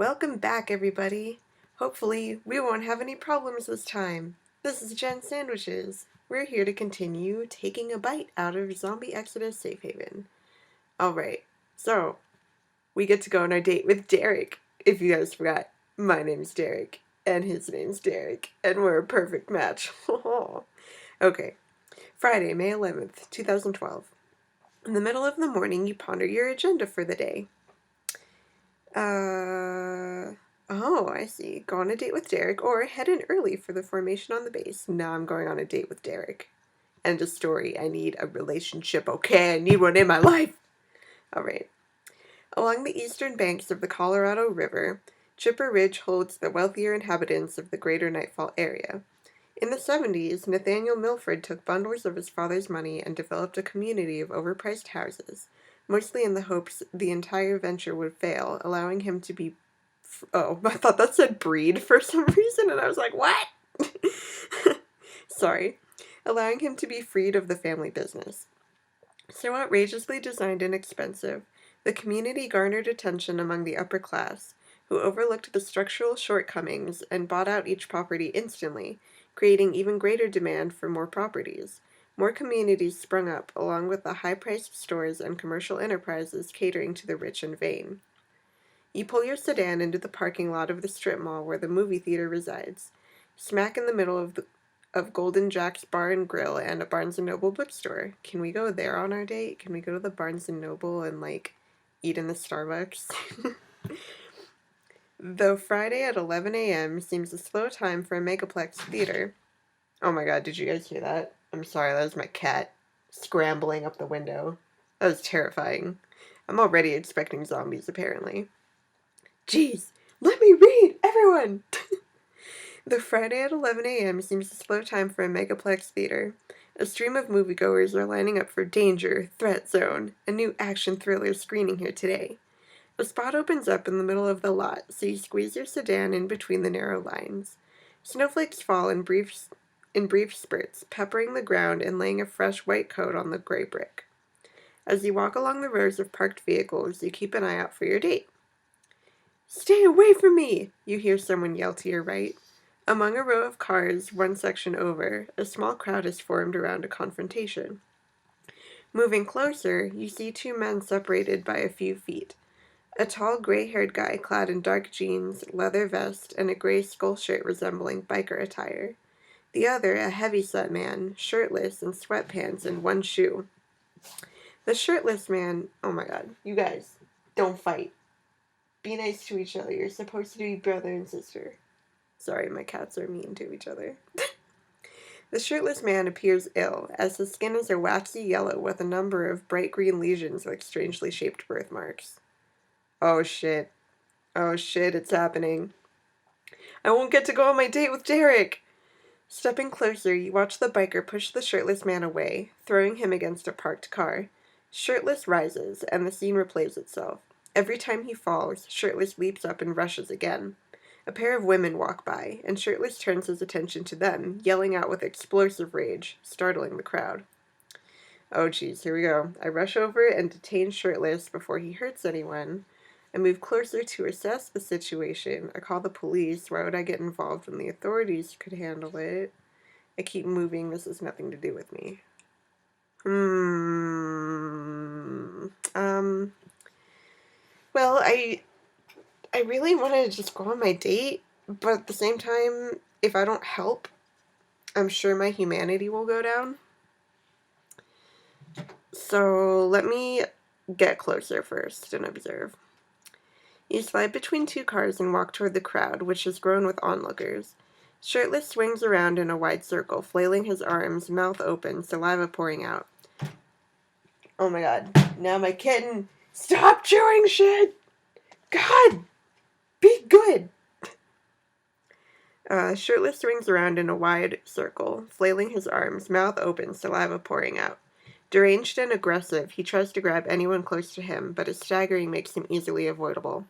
Welcome back, everybody. Hopefully, we won't have any problems this time. This is JenSandwiches. We're here to continue taking a bite out of Zombie Exodus Safe Haven. Alright, so, we get to go on our date with Derek. If you guys forgot, my name's Derek, and his name's Derek, and we're a perfect match. Okay, Friday, May 11th, 2012. In the middle of the morning, you ponder your agenda for the day. Oh, I see. Go on a date with Derek, or head in early for the formation on the base. Now I'm going on a date with Derek. End of story. I need a relationship, okay? I need one in my life! Alright. Along the eastern banks of the Colorado River, Chipper Ridge holds the wealthier inhabitants of the greater Nightfall area. In the 70s, Nathaniel Milford took bundles of his father's money and developed a community of overpriced houses, mostly in the hopes the entire venture would fail, allowing him to be... Oh, I thought that said breed for some reason, and I was like, what? Sorry. Allowing him to be freed of the family business. So outrageously designed and expensive, the community garnered attention among the upper class, who overlooked the structural shortcomings and bought out each property instantly, creating even greater demand for more properties. More communities sprung up, along with the high-priced stores and commercial enterprises catering to the rich and vain. You pull your sedan into the parking lot of the strip mall where the movie theater resides, smack in the middle of Golden Jack's Bar and Grill and a Barnes & Noble bookstore. Can we go there on our date? Can we go to the Barnes & Noble and, eat in the Starbucks? Though Friday at 11 a.m. seems a slow time for a megaplex theater. Oh my god, did you guys hear that? I'm sorry, that was my cat scrambling up the window. That was terrifying. I'm already expecting zombies, apparently. Jeez, let me read, everyone! The Friday at 11 a.m. seems a slow time for a megaplex theater. A stream of moviegoers are lining up for Danger, Threat Zone, a new action thriller screening here today. A spot opens up in the middle of the lot, so you squeeze your sedan in between the narrow lines. Snowflakes fall in brief spurts, peppering the ground and laying a fresh white coat on the gray brick. As you walk along the rows of parked vehicles, you keep an eye out for your date. "Stay away from me!" you hear someone yell to your right. Among a row of cars, one section over, a small crowd is formed around a confrontation. Moving closer, you see two men separated by a few feet. A tall, gray-haired guy clad in dark jeans, leather vest, and a gray skull shirt resembling biker attire. The other, a heavy-set man, shirtless, in sweatpants and one shoe. The shirtless man... Oh my god, you guys, don't fight. Be nice to each other. You're supposed to be brother and sister. Sorry, my cats are mean to each other. The shirtless man appears ill, as his skin is a waxy yellow with a number of bright green lesions like strangely shaped birthmarks. Oh shit. Oh shit, it's happening. I won't get to go on my date with Derek! Stepping closer, you watch the biker push the shirtless man away, throwing him against a parked car. Shirtless rises, and the scene replays itself. Every time he falls, Shirtless leaps up and rushes again. A pair of women walk by, and Shirtless turns his attention to them, yelling out with explosive rage, startling the crowd. Oh geez, here we go. I rush over and detain Shirtless before he hurts anyone. I move closer to assess the situation. I call the police. Why would I get involved when the authorities could handle it? I keep moving. This has nothing to do with me. Well, I really want to just go on my date, but at the same time, if I don't help, I'm sure my humanity will go down. So let me get closer first and observe. You slide between two cars and walk toward the crowd, which has grown with onlookers. Shirtless swings around in a wide circle, flailing his arms, mouth open, saliva pouring out. Oh my god. Now my kitten! Stop chewing shit! God! Be good! Shirtless swings around in a wide circle, flailing his arms, mouth open, saliva pouring out. Deranged and aggressive, he tries to grab anyone close to him, but his staggering makes him easily avoidable.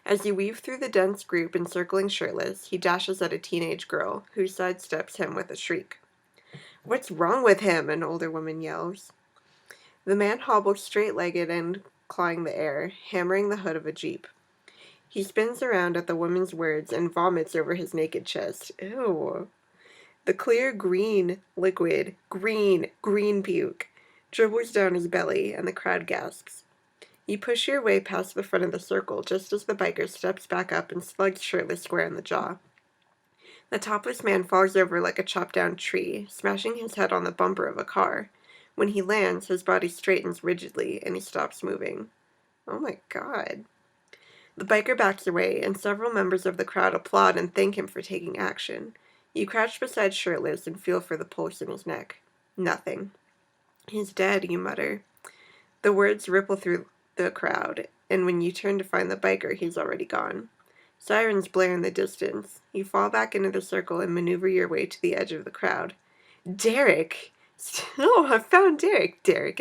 As you weave through the dense group encircling Shirtless, he dashes at a teenage girl, who sidesteps him with a shriek. "What's wrong with him?" an older woman yells. The man hobbles straight-legged and clawing the air, hammering the hood of a jeep. He spins around at the woman's words and vomits over his naked chest. Ew. The clear green liquid, green puke, dribbles down his belly, and the crowd gasps. You push your way past the front of the circle just as the biker steps back up and slugs shirtless square in the jaw. The topless man falls over like a chopped-down tree, smashing his head on the bumper of a car. When he lands, his body straightens rigidly, and he stops moving. Oh my god. The biker backs away, and several members of the crowd applaud and thank him for taking action. You crouch beside Shirtless and feel for the pulse in his neck. Nothing. He's dead, you mutter. The words ripple through the crowd, and when you turn to find the biker, he's already gone. Sirens blare in the distance. You fall back into the circle and maneuver your way to the edge of the crowd. Derek! Oh, I found Derek. Derek.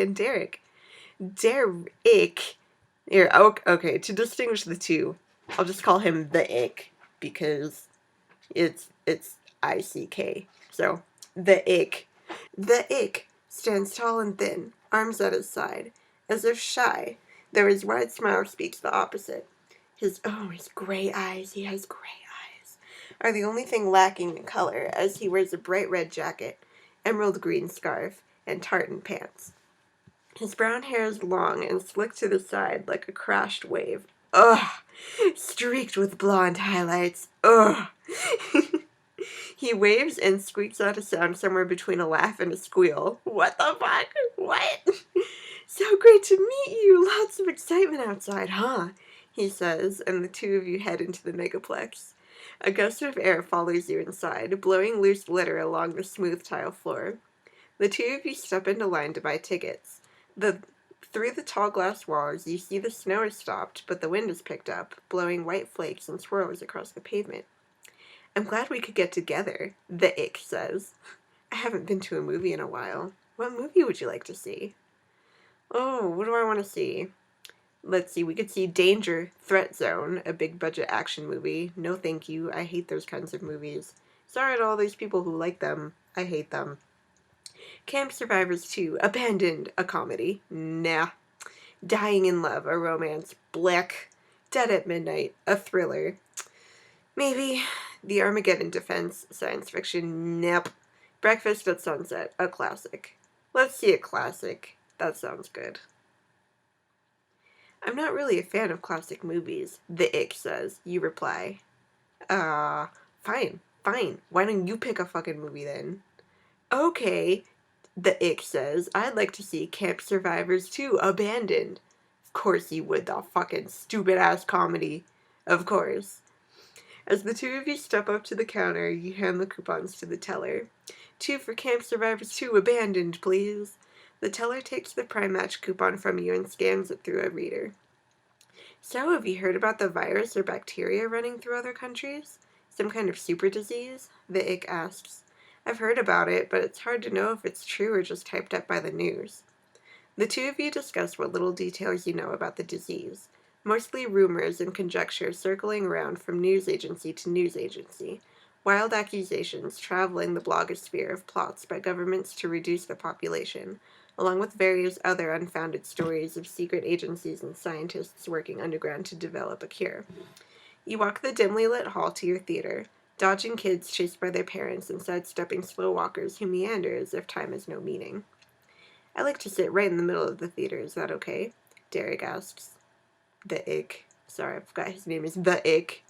Here, okay, to distinguish the two, I'll just call him the Ick, because it's I-C-K. So, the Ick. The Ick stands tall and thin, arms at his side, as if shy, though his wide smile speaks the opposite. His gray eyes, he has gray eyes, are the only thing lacking in color, as he wears a bright red jacket, emerald green scarf, and tartan pants. His brown hair is long and slicked to the side like a crashed wave. Ugh! Streaked with blonde highlights. Ugh! He waves and squeaks out a sound somewhere between a laugh and a squeal. What the fuck? What? So great to meet you! Lots of excitement outside, huh? He says, and the two of you head into the megaplex. A gust of air follows you inside, blowing loose glitter along the smooth tile floor. The two of you step into line to buy tickets. Through the tall glass walls, you see the snow is stopped, but the wind is picked up, blowing white flakes and swirls across the pavement. I'm glad we could get together, the Ick says. I haven't been to a movie in a while. What movie would you like to see? Oh, what do I want to see? Let's see, we could see Danger, Threat Zone, a big-budget action movie. No thank you, I hate those kinds of movies. Sorry to all those people who like them. I hate them. Camp Survivors 2, Abandoned, a comedy. Nah. Dying in Love, a romance. Black. Dead at Midnight, a thriller. Maybe. The Armageddon Defense, science fiction. Nope. Breakfast at Sunset, a classic. Let's see a classic. That sounds good. I'm not really a fan of classic movies, the Ick says. You reply. Fine. Why don't you pick a fucking movie then? Okay, the Ick says. I'd like to see Camp Survivors 2, Abandoned. Of course you would, the fucking stupid-ass comedy. Of course. As the two of you step up to the counter, you hand the coupons to the teller. 2 for Camp Survivors 2, Abandoned, please. The teller takes the Prime Match coupon from you and scans it through a reader. So, have you heard about the virus or bacteria running through other countries? Some kind of super disease? The Ick asks. I've heard about it, but it's hard to know if it's true or just typed up by the news. The two of you discuss what little details you know about the disease. Mostly rumors and conjecture circling around from news agency to news agency. Wild accusations traveling the blogosphere of plots by governments to reduce the population, along with various other unfounded stories of secret agencies and scientists working underground to develop a cure. You walk the dimly lit hall to your theater, dodging kids chased by their parents and sidestepping slow walkers who meander as if time has no meaning. I like to sit right in the middle of the theater, is that okay? Derek asks. The Ick. Sorry, I forgot his name is The Ick.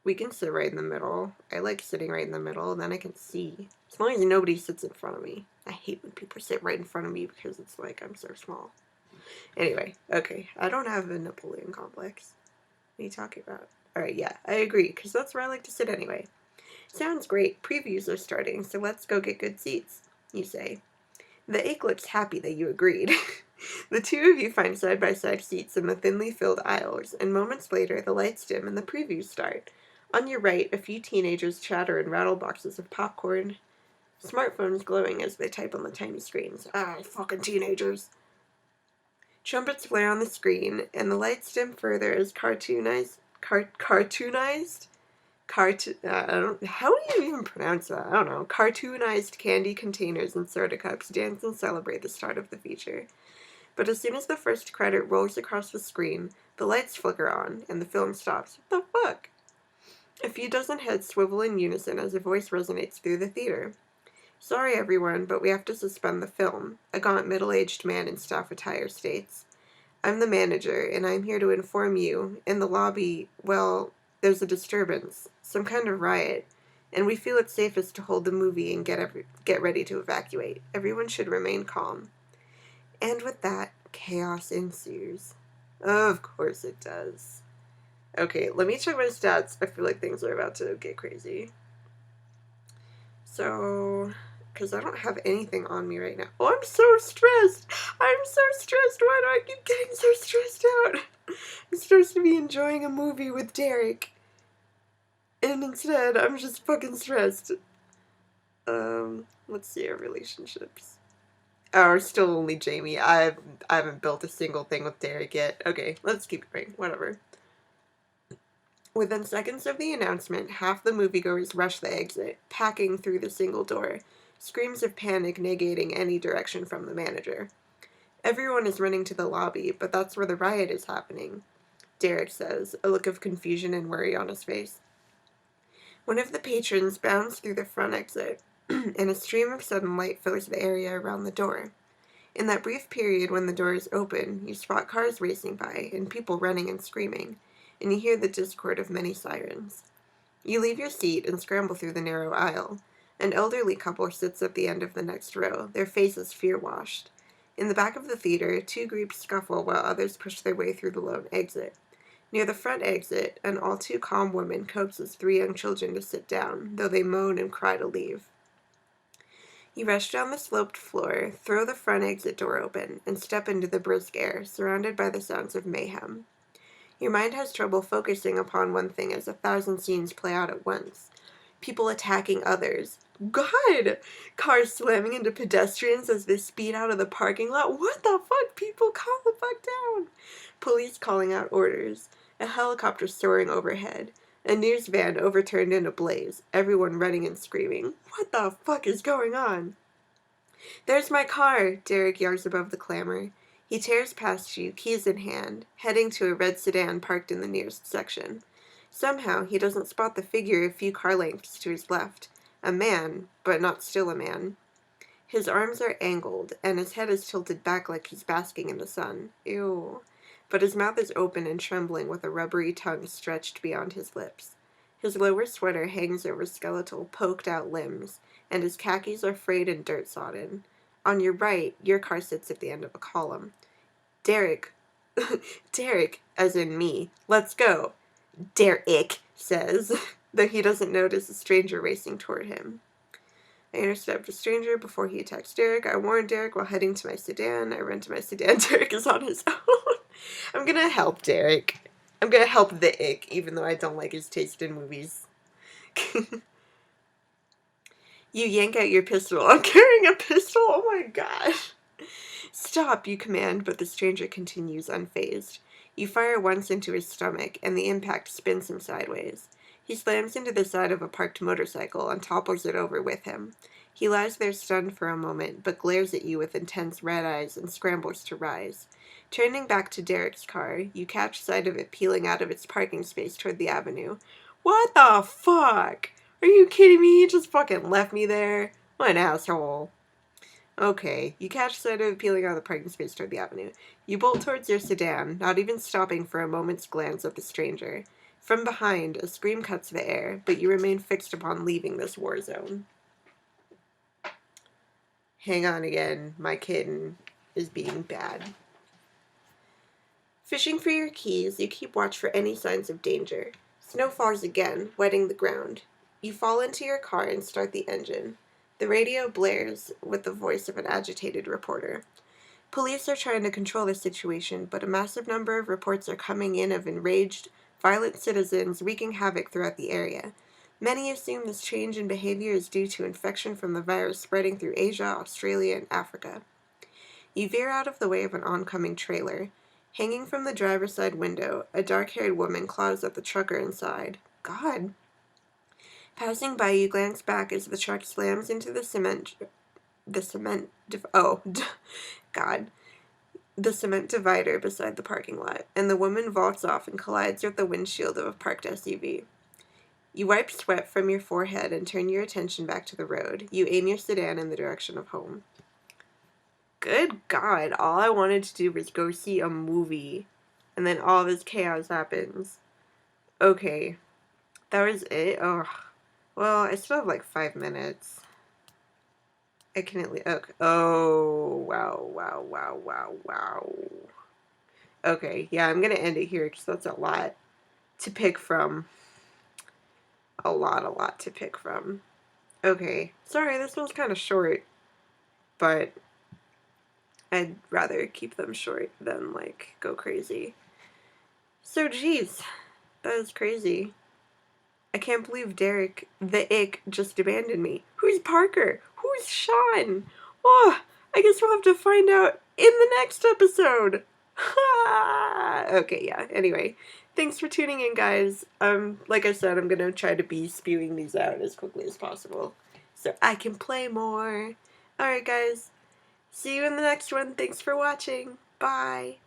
We can sit right in the middle. I like sitting right in the middle, then I can see. As long as nobody sits in front of me. I hate when people sit right in front of me because it's like I'm so small. Anyway, okay. I don't have a Napoleon complex. What are you talking about? Alright, yeah, I agree, because that's where I like to sit anyway. Sounds great. Previews are starting, so let's go get good seats, you say. The Ick looks happy that you agreed. The two of you find side-by-side seats in the thinly filled aisles, and moments later the lights dim and the previews start. On your right, a few teenagers chatter and rattle boxes of popcorn, smartphones glowing as they type on the tiny screens. Fucking teenagers. Trumpets flare on the screen, and the lights dim further as cartoonized I don't, how do you even pronounce that? I don't know. Cartoonized candy containers and soda cups dance and celebrate the start of the feature. But as soon as the first credit rolls across the screen, the lights flicker on, and the film stops. What the fuck? A few dozen heads swivel in unison as a voice resonates through the theater. Sorry, everyone, but we have to suspend the film, a gaunt middle-aged man in staff attire states. I'm the manager, and I'm here to inform you, in the lobby, well, there's a disturbance, some kind of riot, and we feel it's safest to hold the movie and get ready to evacuate. Everyone should remain calm. And with that, chaos ensues. Of course it does. Okay, let me check my stats. I feel like things are about to get crazy. So, because I don't have anything on me right now. Oh, I'm so stressed. I'm so stressed. Why do I keep getting so stressed out? I'm supposed to be enjoying a movie with Derek. And instead, I'm just fucking stressed. Let's see our relationships. Oh, still only Jamie. I haven't built a single thing with Derek yet. Okay, let's keep going. Whatever. Within seconds of the announcement, half the moviegoers rush the exit, packing through the single door, screams of panic negating any direction from the manager. Everyone is running to the lobby, but that's where the riot is happening, Derek says, a look of confusion and worry on his face. One of the patrons bounds through the front exit, and a stream of sudden light fills the area around the door. In that brief period when the door is open, you spot cars racing by and people running and screaming, and you hear the discord of many sirens. You leave your seat and scramble through the narrow aisle. An elderly couple sits at the end of the next row, their faces fear-washed. In the back of the theater, two groups scuffle while others push their way through the lone exit. Near the front exit, an all-too-calm woman coaxes three young children to sit down, though they moan and cry to leave. You rush down the sloped floor, throw the front exit door open, and step into the brisk air, surrounded by the sounds of mayhem. Your mind has trouble focusing upon one thing as 1,000 scenes play out at once. People attacking others. God! Cars slamming into pedestrians as they speed out of the parking lot. What the fuck? People, calm the fuck down! Police calling out orders. A helicopter soaring overhead. A news van overturned in a blaze. Everyone running and screaming. What the fuck is going on? There's my car, Derek yells above the clamor. He tears past you, keys in hand, heading to a red sedan parked in the nearest section. Somehow, he doesn't spot the figure a few car lengths to his left. A man, but not still a man. His arms are angled, and his head is tilted back like he's basking in the sun. Ew. But his mouth is open and trembling with a rubbery tongue stretched beyond his lips. His lower sweater hangs over skeletal, poked-out limbs, and his khakis are frayed and dirt-sodden. On your right, your car sits at the end of a column. Derek, as in me, let's go, Derek says, though he doesn't notice a stranger racing toward him. I intercept the stranger before he attacks Derek. I warn Derek while heading to my sedan. I run to my sedan. Derek is on his own. I'm gonna help Derek. I'm gonna help the ick, even though I don't like his taste in movies. You yank out your pistol. I'm carrying a pistol? Oh my gosh. Stop, you command, but the stranger continues unfazed. You fire once into his stomach, and the impact spins him sideways. He slams into the side of a parked motorcycle and topples it over with him. He lies there stunned for a moment, but glares at you with intense red eyes and scrambles to rise. Turning back to Derek's car, you catch sight of it peeling out of its parking space toward the avenue. What the fuck? Are you kidding me? He just fucking left me there? What an asshole. Okay, you catch sight of it peeling out of the parking space toward the avenue. You bolt towards your sedan, not even stopping for a moment's glance at the stranger. From behind, a scream cuts the air, but you remain fixed upon leaving this war zone. Hang on again, my kitten is being bad. Fishing for your keys, you keep watch for any signs of danger. Snow falls again, wetting the ground. You fall into your car and start the engine. The radio blares with the voice of an agitated reporter. Police are trying to control the situation, but a massive number of reports are coming in of enraged, violent citizens wreaking havoc throughout the area. Many assume this change in behavior is due to infection from the virus spreading through Asia, Australia, and Africa. You veer out of the way of an oncoming trailer. Hanging from the driver's side window, a dark-haired woman claws at the trucker inside. God. Passing by, you glance back as the truck slams into the cement divider beside the parking lot, and the woman vaults off and collides with the windshield of a parked SUV. You wipe sweat from your forehead and turn your attention back to the road. You aim your sedan in the direction of home. Good God, all I wanted to do was go see a movie, and then all this chaos happens. Okay, that was it? Oh, well, I still have like 5 minutes. I can at least, okay. Oh, wow. Okay, yeah, I'm gonna end it here because that's a lot to pick from. A lot to pick from. Okay, sorry, this one's kind of short, but I'd rather keep them short than, like, go crazy. So, geez, that was crazy. I can't believe Derek, the ick, just abandoned me. Who's Parker? Who's Sean? Oh, I guess we'll have to find out in the next episode. Okay, yeah, anyway. Thanks for tuning in, guys. Like I said, I'm gonna try to be spewing these out as quickly as possible so I can play more. Alright, guys. See you in the next one. Thanks for watching. Bye.